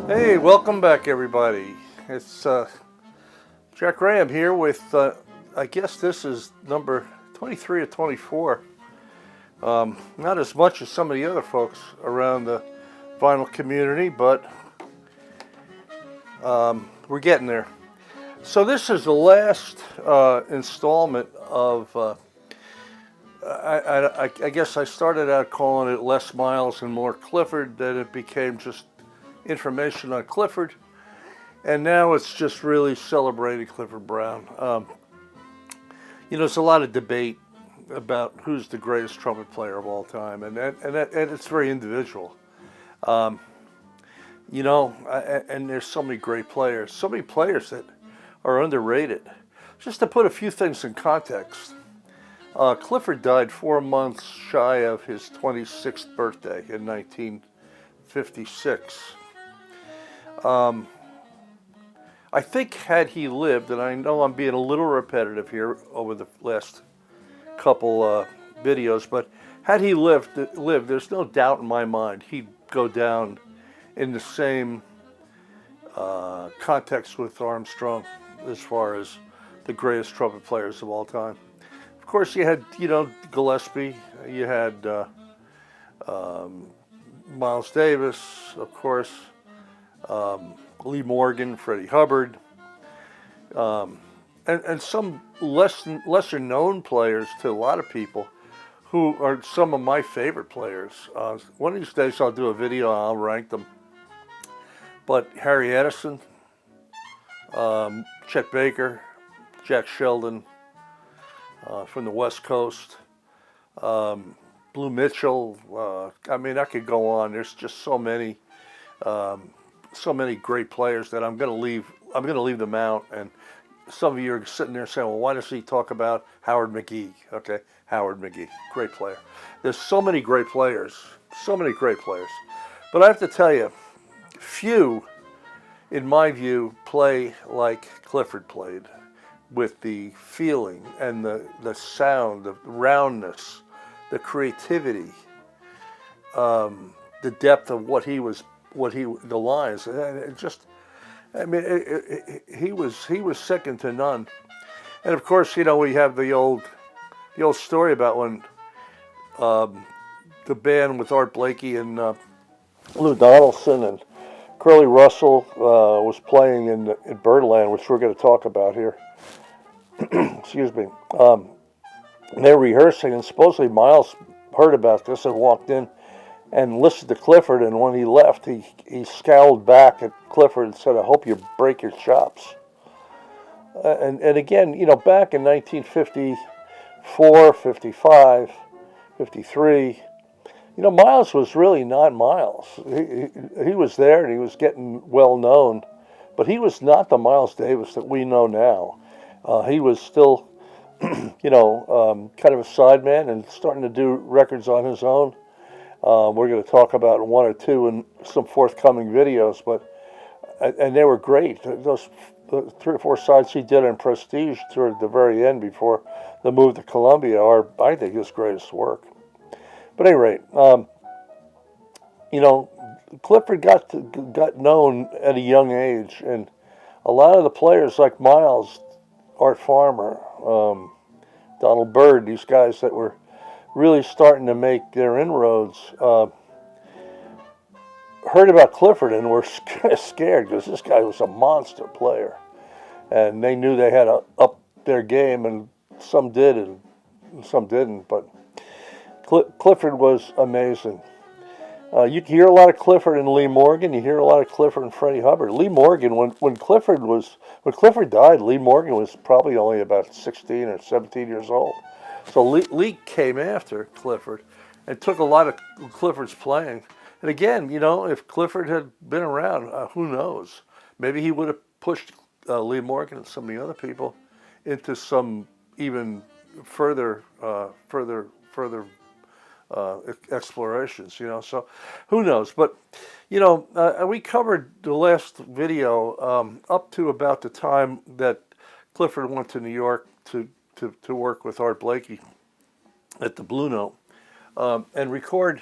Hey, welcome back, everybody. It's Jack Graham here with, I guess this is number 23 or 24. Not as much as some of the other folks around the vinyl community, but we're getting there. So this is the last installment of, I guess I started out calling it Less Miles and More Clifford, then it became just information on Clifford. And now it's just really celebrating Clifford Brown. There's a lot of debate about who's the greatest trumpet player of all time, and it's very individual. And there's so many great players, so many players that are underrated. Just to put a few things in context, Clifford died 4 months shy of his 26th birthday in 1956. I think had he lived, and I know I'm being a little repetitive here over the last couple videos, but had he lived, there's no doubt in my mind he'd go down in the same context with Armstrong as far as the greatest trumpet players of all time. Of course, you had, Gillespie, you had Miles Davis, of course, Lee Morgan, Freddie Hubbard, and some lesser known players to a lot of people who are some of my favorite players. One of these days I'll do a video and I'll rank them. But Harry Edison, Chet Baker, Jack Sheldon from the West Coast, Blue Mitchell. I could go on. There's just so many great players that I'm going to leave them out. And some of you are sitting there saying, well, why does he talk about Howard McGee? Okay, Howard McGee, great player. There's so many great players. But I have to tell you, few, in my view, play like Clifford played, with the feeling and the sound, the roundness, the creativity, the depth of the lines. He was second to none. And of course, we have the old story about when the band with Art Blakey and Lou Donaldson and Curly Russell was playing in Birdland, which we're going to talk about here. Excuse me. They were rehearsing, and supposedly Miles heard about this and walked in and listened to Clifford, and when he left, he scowled back at Clifford and said, I hope you break your chops. And again, back in 1954, 55, 53, Miles was really not Miles. He was there and he was getting well known, but he was not the Miles Davis that we know now. He was still, kind of a sideman and starting to do records on his own. We're going to talk about one or two in some forthcoming videos, and they were great. Those 3 or 4 sides he did in Prestige toward the very end before the move to Columbia are, I think, his greatest work. But at any rate, Clifford got known at a young age, and a lot of the players like Miles, Art Farmer, Donald Byrd, these guys that were really starting to make their inroads, heard about Clifford and were scared because this guy was a monster player. And they knew they had to up their game, and some did and some didn't. But Clifford was amazing. You hear a lot of Clifford and Lee Morgan. You hear a lot of Clifford and Freddie Hubbard. Lee Morgan, when Clifford died, Lee Morgan was probably only about 16 or 17 years old. So Lee came after Clifford and took a lot of Clifford's playing. And again, if Clifford had been around, who knows? Maybe he would have pushed Lee Morgan and some of the other people into some even further explorations. So who knows? But we covered the last video up to about the time that Clifford went to New York to work with Art Blakey at the Blue Note and record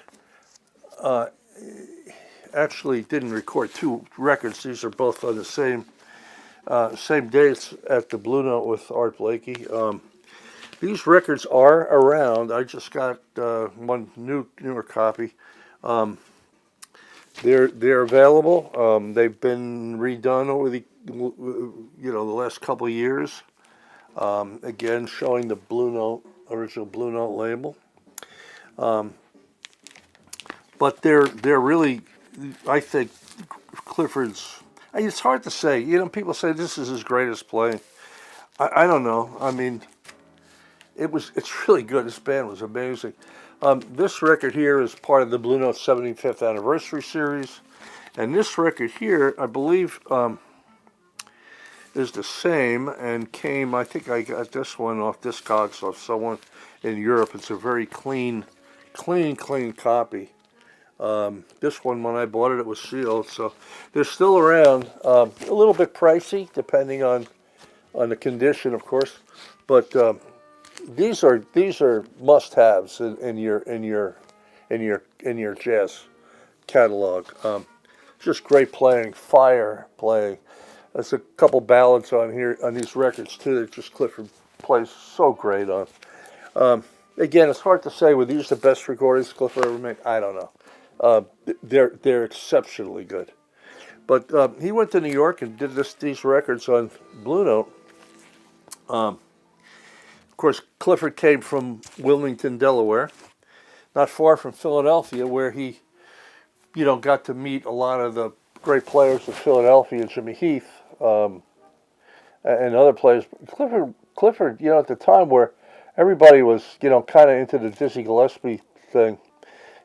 actually didn't record two records. These are both on the same dates at the Blue Note with Art Blakey. These records are around. I just got one newer copy. They're available. They've been redone over the the last couple of years. Again, showing the Blue Note original Blue Note label. But they're really, I think, Clifford's. It's hard to say. People say this is his greatest playing. I don't know. I mean, it's really good. This band was amazing. This record here is part of the Blue Note 75th anniversary series, and this record here, I believe, is the same and came. I think I got this one off Discogs off someone in Europe. It's a very clean copy. This one, when I bought it, it was sealed, so they're still around. A little bit pricey, depending on the condition, of course, but these are must-haves in your jazz catalog. Just great playing, fire playing. There's a couple ballads on here on these records too that just Clifford plays so great on. Again, it's hard to say were these the best recordings Clifford ever made. I don't know. They're exceptionally good. But he went to New York and did these records on Blue Note. Of course, Clifford came from Wilmington, Delaware, not far from Philadelphia, where he, got to meet a lot of the great players of Philadelphia, Jimmy Heath, and other players. Clifford, at the time where everybody was, kind of into the Dizzy Gillespie thing,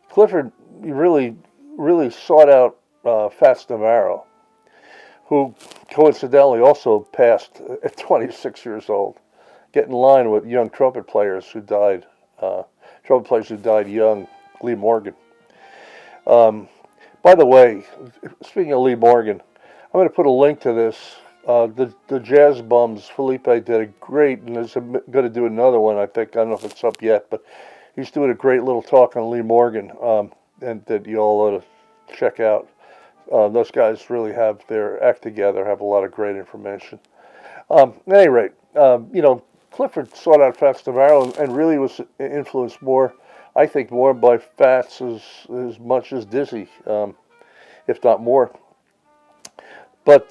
Clifford really, really sought out Fats Navarro, who coincidentally also passed at 26 years old. Get in line with young trumpet players who died young, Lee Morgan. By the way, speaking of Lee Morgan, I'm going to put a link to this. The Jazz Bums, Felipe did a great, and is going to do another one, I think. I don't know if it's up yet, but he's doing a great little talk on Lee Morgan, and that you all ought to check out. Those guys really have their act together, have a lot of great information. At any rate, Clifford sought out Fats Navarro and really was influenced more, I think, more by Fats as much as Dizzy, if not more. But,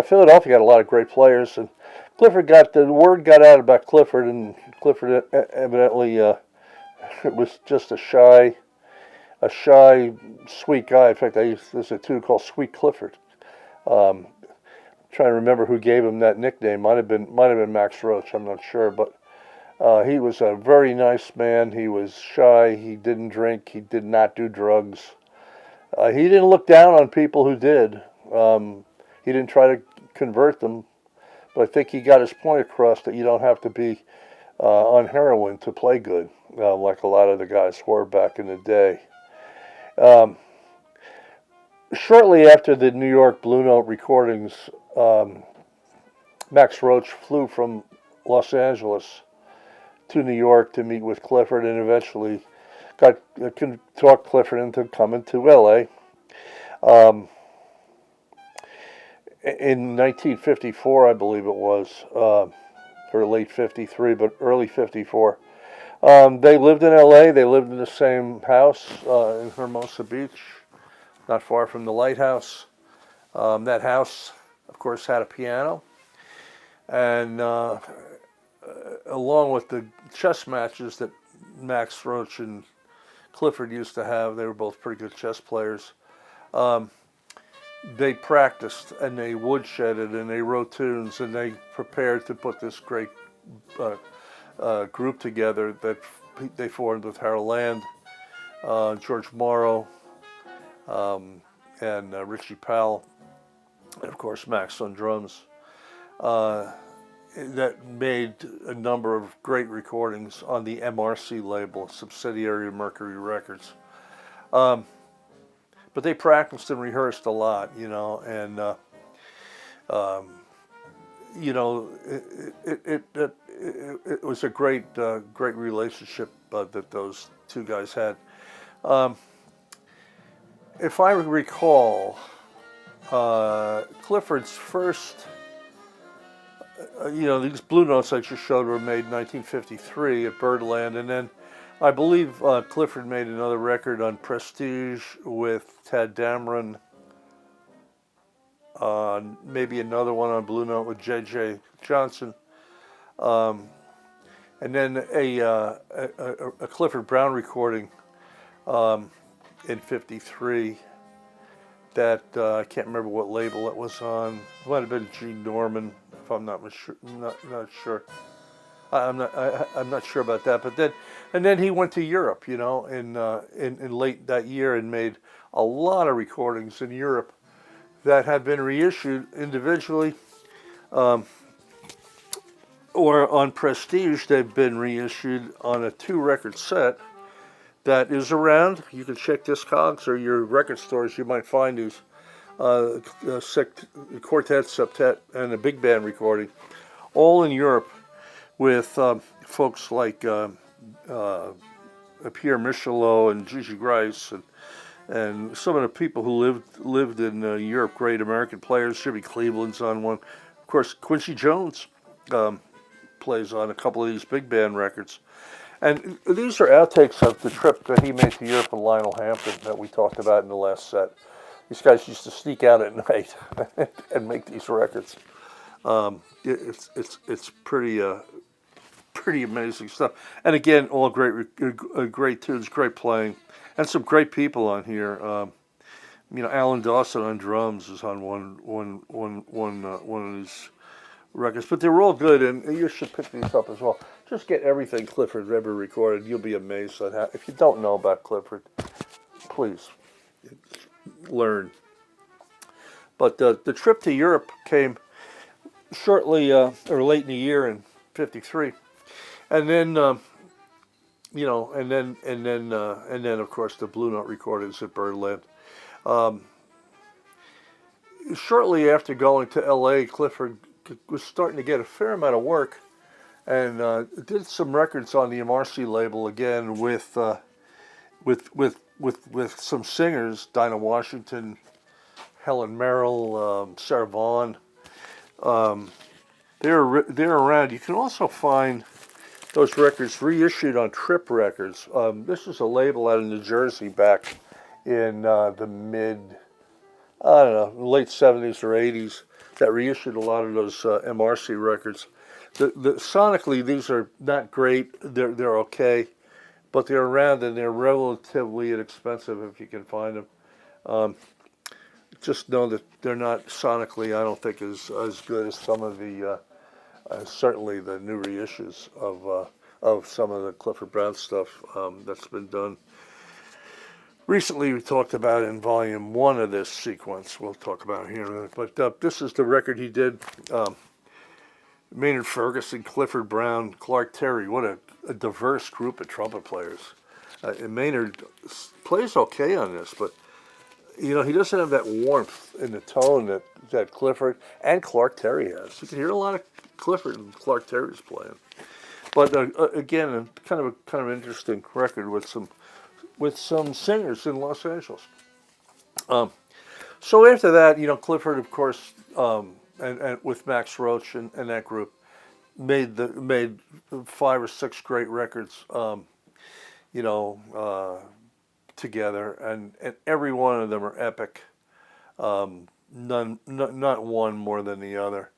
Philadelphia got a lot of great players, and the word got out about Clifford, and Clifford evidently was just a shy, sweet guy. In fact, there's a tune called Sweet Clifford. Trying to remember who gave him that nickname. Might have been Max Roach. I'm not sure, but he was a very nice man. He was shy. He didn't drink. He did not do drugs. He didn't look down on people who did. He didn't try to convert them, but I think he got his point across that you don't have to be on heroin to play good, like a lot of the guys were back in the day. Shortly after the New York Blue Note recordings, Max Roach flew from Los Angeles to New York to meet with Clifford, and eventually talked Clifford into coming to L.A. In 1954, I believe it was, or late 53, but early 54. They lived in L.A. They lived in the same house in Hermosa Beach, not far from the lighthouse. That house, of course, had a piano, and along with the chess matches that Max Roach and Clifford used to have, they were both pretty good chess players. They practiced, and they woodshedded, and they wrote tunes, and they prepared to put this great group together that they formed with Harold Land, George Morrow, and Richie Powell, and of course Max on drums. That made a number of great recordings on the MRC label, subsidiary of Mercury Records. But they practiced and rehearsed a lot, and it was a great relationship that those two guys had. if I recall, Clifford's first, these Blue Notes I just showed were made in 1953 at Birdland, and then I believe Clifford made another record on Prestige with Tad Dameron, maybe another one on Blue Note with J.J. Johnson, and then a Clifford Brown recording in '53 that I can't remember what label it was on. It might have been G. Norman, if I'm not sure. I'm not sure about that. But then he went to Europe, in late that year and made a lot of recordings in Europe that have been reissued individually, or on Prestige. They've been reissued on a 2-record set that is around. You can check Discogs or your record stores. You might find these quartet, septet, and a big band recording, all in Europe, with folks like Pierre Michelot and Gigi Grice and some of the people who lived in Europe, great American players. Jimmy Cleveland's on one. Of course, Quincy Jones plays on a couple of these big band records. And these are outtakes of the trip that he made to Europe with Lionel Hampton that we talked about in the last set. These guys used to sneak out at night and make these records. It's pretty amazing stuff. And again, all great tunes, great playing, and some great people on here. Alan Dawson on drums is on one of these records, but they were all good, and you should pick these up as well. Just get everything Clifford ever recorded. You'll be amazed at how. If you don't know about Clifford, please learn. But the trip to Europe came shortly or late in the year in '53, and then and then of course the Blue Note recordings at Birdland. Shortly after going to L.A., Clifford was starting to get a fair amount of work, and did some records on the MRC label again with some singers, Dinah Washington, Helen Merrill, Sarah Vaughan. They're around. You can also find those records reissued on Trip Records. This is a label out of New Jersey back in the late 70s or 80s that reissued a lot of those MRC records. Sonically, these are not great. They're okay, but they're around and they're relatively inexpensive if you can find them. Just know that they're not sonically, I don't think, as good as some of the certainly the new reissues of some of the Clifford Brown stuff that's been done. Recently, we talked about in Volume 1 of this sequence. We'll talk about it here in a minute. But this is the record he did. Maynard Ferguson, Clifford Brown, Clark Terry. What a diverse group of trumpet players. And Maynard plays okay on this, but he doesn't have that warmth in the tone that Clifford and Clark Terry has. You can hear a lot of Clifford and Clark Terry's playing. But again, kind of interesting record with some singers in Los Angeles. So after that, Clifford, of course, and with Max Roach and that group, made 5 or 6 great records, together, and every one of them are epic. Not one more than the other.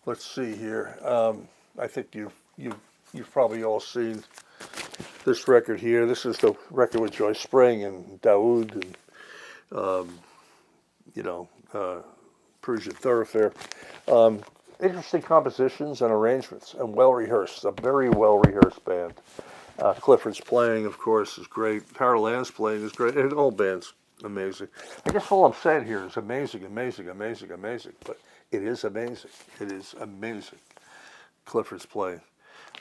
Let's see here. I think you've probably all seen this record here. This is the record with Joyce Spring and Daoud and Persian Thoroughfare. Interesting compositions and arrangements, and well rehearsed. A very well rehearsed band. Clifford's playing, of course, is great. Harold Land's playing is great. And the whole band's amazing. I guess all I'm saying here is amazing, amazing, amazing, amazing. But it is amazing. It is amazing. Clifford's playing.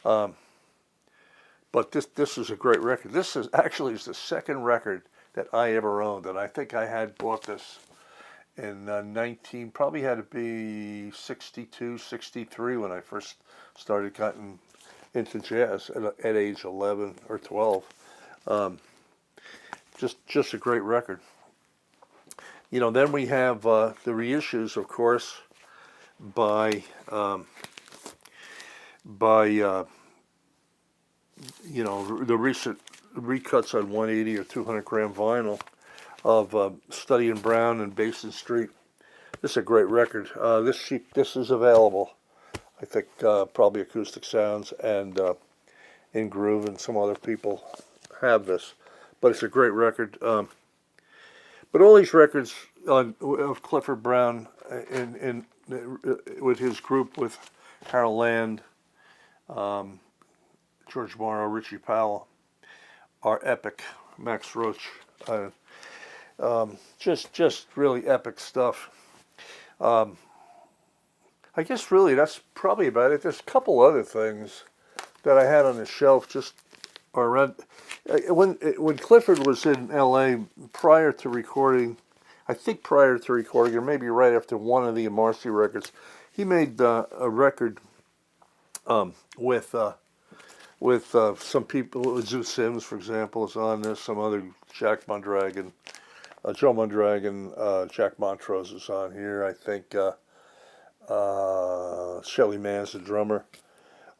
But this is a great record. This is actually the second record that I ever owned, and I think I had bought this in probably had to be 62, 63 when I first started cutting into jazz at age 11 or 12. just a great record. Then we have the reissues, of course, by the recent recuts on 180 or 200 gram vinyl of Study and Brown and Basin Street. This is a great record. This is available. I think probably Acoustic Sounds and In Groove and some other people have this, but it's a great record. But all these records of Clifford Brown in with his group with Harold Land, George Morrow, Richie Powell are epic. Max Roach, just really epic stuff. I guess really that's probably about it. There's a couple other things that I had on the shelf just around. When Clifford was in L.A. prior to recording, or maybe right after one of the Marcy records, he made a record with some people. Zoo Sims, for example, is on this. Some other Jack Mondragon, Joe Mondragon, Jack Montrose is on here. I think Shelly Mann's the drummer,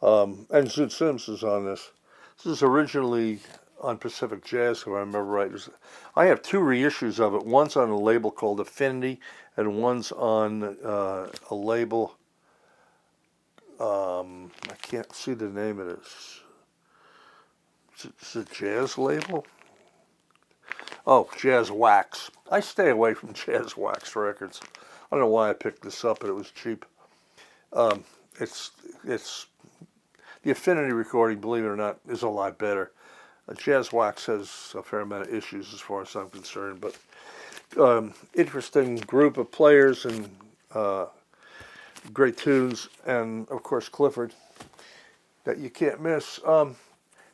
and Zoo Sims is on this. This is originally on Pacific Jazz, if I remember right. I have two reissues of it. One's on a label called Affinity, and one's on a label. I can't see the name of this. Is it a jazz label? Oh, Jazz Wax. I stay away from Jazz Wax records. I don't know why I picked this up, but it was cheap. It's the Affinity recording, believe it or not, is a lot better. Jazz Wax has a fair amount of issues as far as I'm concerned, but interesting group of players and great tunes, and of course Clifford that you can't miss.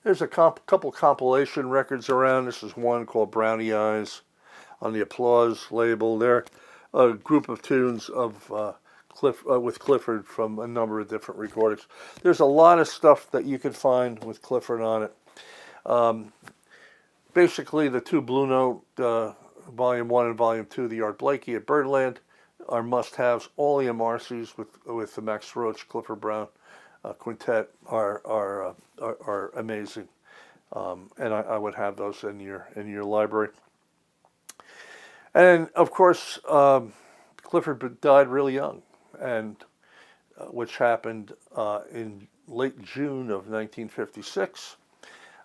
There's a couple compilation records around. This is one called Brownie Eyes on the Applause label. They're a group of tunes of with Clifford from a number of different recordings. There's a lot of stuff that you can find with Clifford on it. Basically, the two Blue Note, Volume 1 and Volume 2, the Art Blakey at Birdland, are must-haves. All the MRCs with the Max Roach, Clifford Brown quintet are amazing, and I would have those in your library. And of course, Clifford died really young, and which happened in late June of 1956.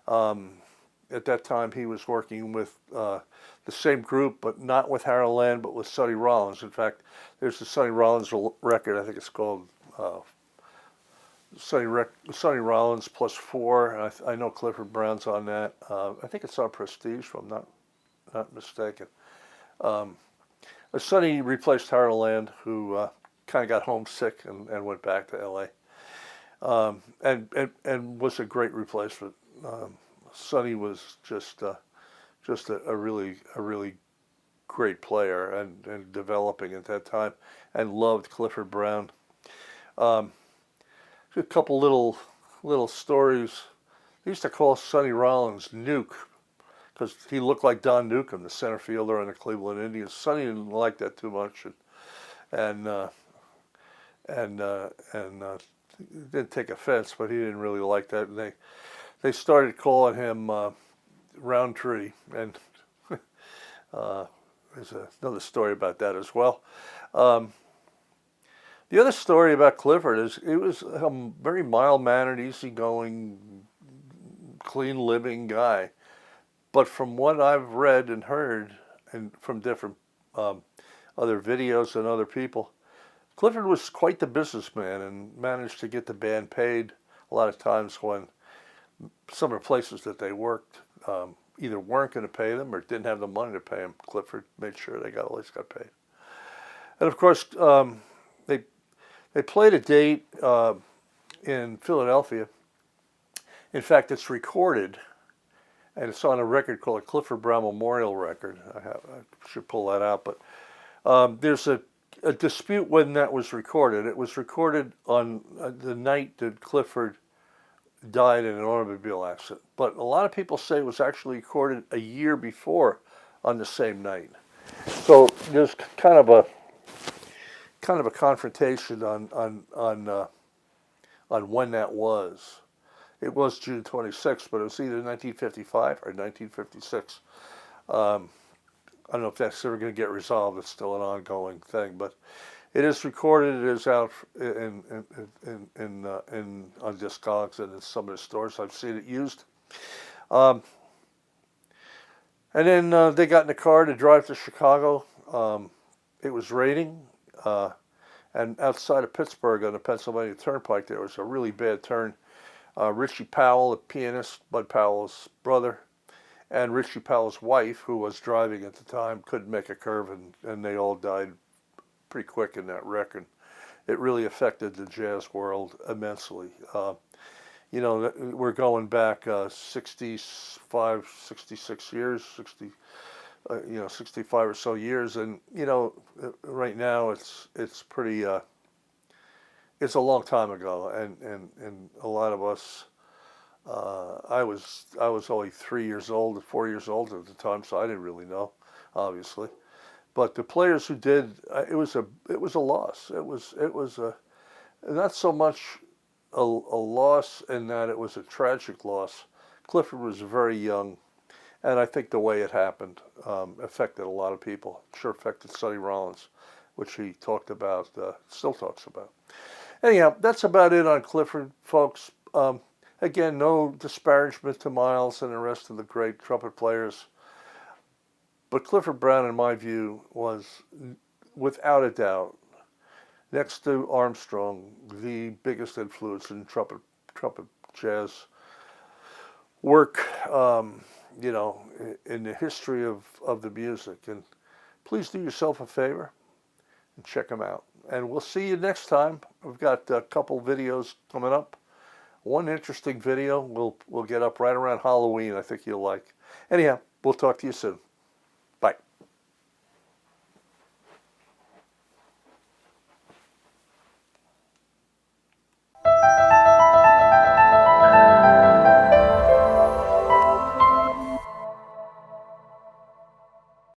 At that time, he was working with the same group, but not with Harold Land, but with Sonny Rollins. In fact, there's the Sonny Rollins record. I think it's called Sonny Rollins plus 4. I know Clifford Brown's on that. I think it's on Prestige, if I'm not mistaken. Sonny replaced Harold Land, who kind of got homesick and went back to L.A. And was a great replacement. Sonny was just a really great player and developing at that time, and loved Clifford Brown. A couple little stories. They used to call Sonny Rollins Nuke because he looked like Don Newcombe, the center fielder on the Cleveland Indians. Sonny didn't like that too much, and didn't take offense, but he didn't really like that. And they started calling him Roundtree, and there's another story about that as well. The other story about Clifford is he was a very mild-mannered, easygoing, clean-living guy. But from what I've read and heard, and from different other videos and other people, Clifford was quite the businessman and managed to get the band paid a lot of times when some of the places that they worked either weren't going to pay them or didn't have the money to pay them. Clifford made sure they always got paid. And of course, they played a date in Philadelphia. In fact, it's recorded, and it's on a record called a Clifford Brown Memorial record. I should pull that out, but there's a dispute when that was recorded. It was recorded on the night that Clifford died in an automobile accident. But a lot of people say it was actually recorded a year before on the same night. So there's kind of a confrontation on when that was. It was June 26th, but it was either 1955 or 1956. I don't know if that's ever going to get resolved. It's still an ongoing thing, but it is recorded. It is out on Discogs and in some of the stores. I've seen it used. Um, and then they got in the car to drive to Chicago. It was raining, and outside of Pittsburgh on the Pennsylvania Turnpike, there was a really bad turn. Richie Powell, the pianist, Bud Powell's brother, and Richie Powell's wife, who was driving at the time, couldn't make a curve, and they all died pretty quick in that wreck. And it really affected the jazz world immensely. We're going back 65, 66 years, 65 or so years, and right now it's pretty. It's a long time ago, and a lot of us. I was only 3 years old, 4 years old at the time, so I didn't really know, obviously. But the players who did, it was a loss. It was not so much a loss in that it was a tragic loss. Clifford was very young, and I think the way it happened affected a lot of people. It sure affected Sonny Rollins, which he talked about, still talks about. Anyhow, that's about it on Clifford, folks. Again, no disparagement to Miles and the rest of the great trumpet players. But Clifford Brown, in my view, was, without a doubt, next to Armstrong, the biggest influence in trumpet jazz work, in the history of the music. And please do yourself a favor and check him out. And we'll see you next time. We've got a couple videos coming up. One interesting video we'll get up right around Halloween I think you'll like. Anyhow, we'll talk to you soon.